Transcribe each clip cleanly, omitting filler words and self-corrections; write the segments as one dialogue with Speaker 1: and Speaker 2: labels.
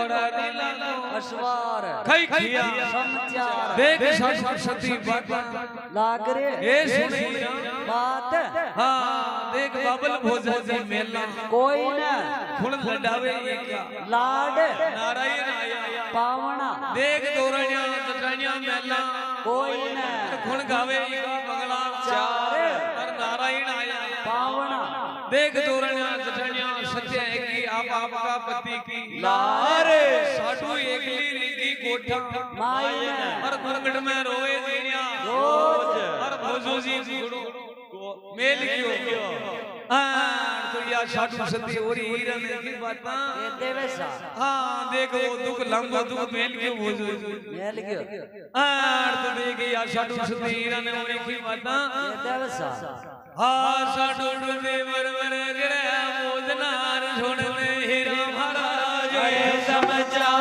Speaker 1: घोड़ा नीला
Speaker 2: अश्वार
Speaker 1: खई खिया
Speaker 2: समाचार
Speaker 1: देख सासु सती बाबा
Speaker 2: लाग रे
Speaker 1: ये सुनी
Speaker 2: बात
Speaker 1: हाँ देख बाबल भोजा जी मेला
Speaker 2: कोई न
Speaker 1: खुण लडावे क्या
Speaker 2: लाड
Speaker 1: नारायण आया
Speaker 2: पावना
Speaker 1: देख दोरण्या जटानिया मेला
Speaker 2: कोई न
Speaker 1: खुण गावे बंगला
Speaker 2: चार
Speaker 1: और नारायण आया
Speaker 2: पावना
Speaker 1: देख दोरण्या जटानिया सत्य है कि आप आपका पति की लारे साडू एकली रीति गोठा
Speaker 2: माई
Speaker 1: और घुंघट में रोए देनिया
Speaker 2: रोज
Speaker 1: और भोजू जी मेल कियो तो या साडू सती ओरी हीरन की बाता
Speaker 2: ये देवेसा
Speaker 1: हां देखो दुख लंबो दुख मेल के भोजू
Speaker 2: मेल गयो
Speaker 1: तो देख या साडू सती हीरन ओरी की बाता
Speaker 2: ये देवेसा
Speaker 1: हां साडू डे मरमर करे मोजनार छोड़ में हीरा महाराज समझा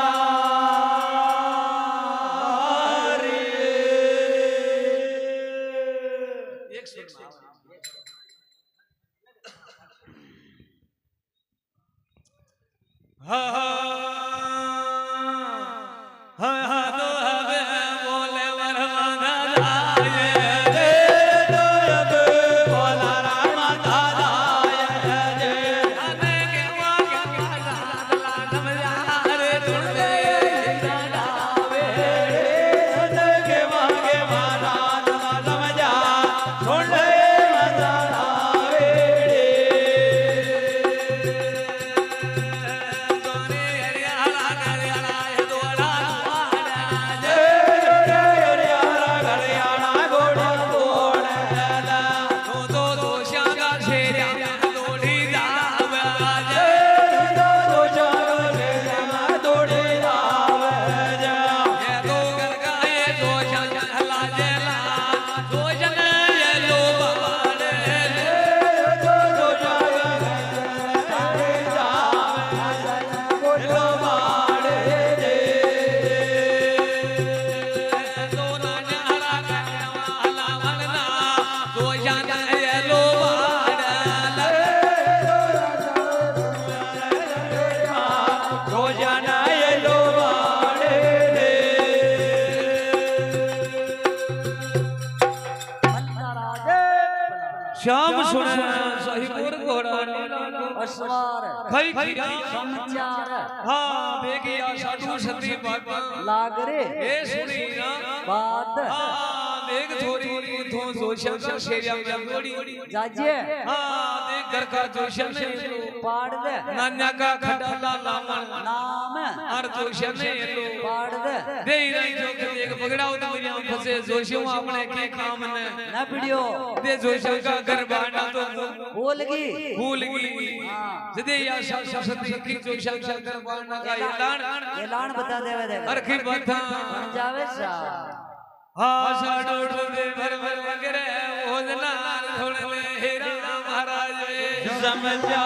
Speaker 1: श्याम सुने सहीपुर घोड़ा
Speaker 2: अश्वार
Speaker 1: खई खिया
Speaker 2: समाचार
Speaker 1: हां देखिया साधु सती बाबा
Speaker 2: लाग रे
Speaker 1: ये सुनी ना
Speaker 2: बात
Speaker 1: हां देख थोड़ी थो जोशा का शेरिया में गोड़ी
Speaker 2: जाजे
Speaker 1: हां देख घर का जोशा ने
Speaker 2: पाड़ दे
Speaker 1: नान्या का खटाला लामन
Speaker 2: नाम
Speaker 1: और जोशा ने लो
Speaker 2: पाड़ दे
Speaker 1: दे नहीं जो के देख पकड़ाओ तो मेरी आंख से जोशियों अपने के काम ने
Speaker 2: ना वीडियो
Speaker 1: दे जोशा का घर बाना तो
Speaker 2: भूल गई
Speaker 1: जदे या सरस्वती की जोशा का घर बाना का
Speaker 2: ऐलान बता देवे दे
Speaker 1: अरखी बता
Speaker 2: बन जावे सा
Speaker 1: हां साडो डे भर भर वगरे ओजना थोड़े हेरा महाराज समझा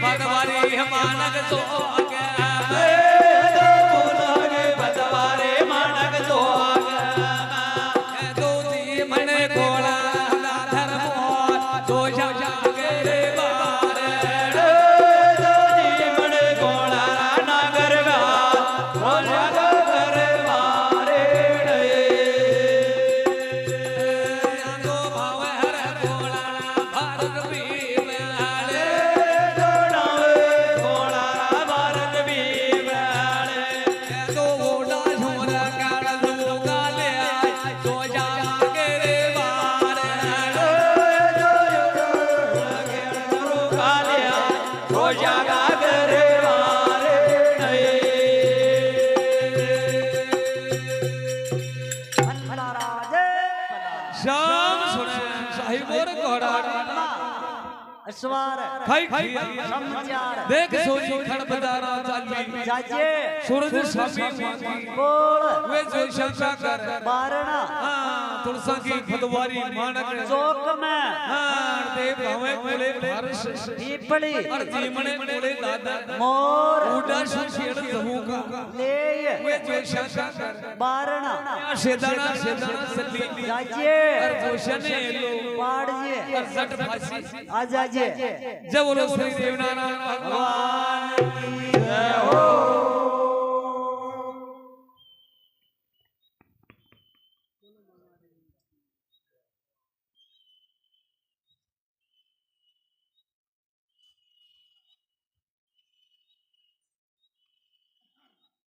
Speaker 1: भगवारी मानक तो आगे बोलागे भगवारे मानक तो आगे दो दी मने घोड़ा धर मोर दो जागे रे बारे दो दी मने घोड़ा नागर गा दो जागे बारे दो भाव हर घोड़ा भारत भी
Speaker 2: स्वार
Speaker 1: खाई खिया
Speaker 2: समाचार
Speaker 1: देख सोजी खड़ बदारा चाली
Speaker 2: जाजे
Speaker 1: सूरज सामी मांगी
Speaker 2: बोल
Speaker 1: वे जो शंका कर
Speaker 2: बारणा
Speaker 1: हाँ तुलसा की फतवारी मानक
Speaker 2: चौक में
Speaker 1: हाँ दे भावे कोले भारस
Speaker 2: पीपली
Speaker 1: और जीमने कोले दादा
Speaker 2: मोर
Speaker 1: उड़ा सुखेड़ जहूका
Speaker 2: ले
Speaker 1: वे जो शंका कर
Speaker 2: बारणा
Speaker 1: शेदाना सली
Speaker 2: जाजे
Speaker 1: और जोशने लो
Speaker 2: पाड़ जे
Speaker 1: और जट फांसी
Speaker 2: आ जाजे
Speaker 1: जब बोलो श्री देवनारायण भगवान की जय हो।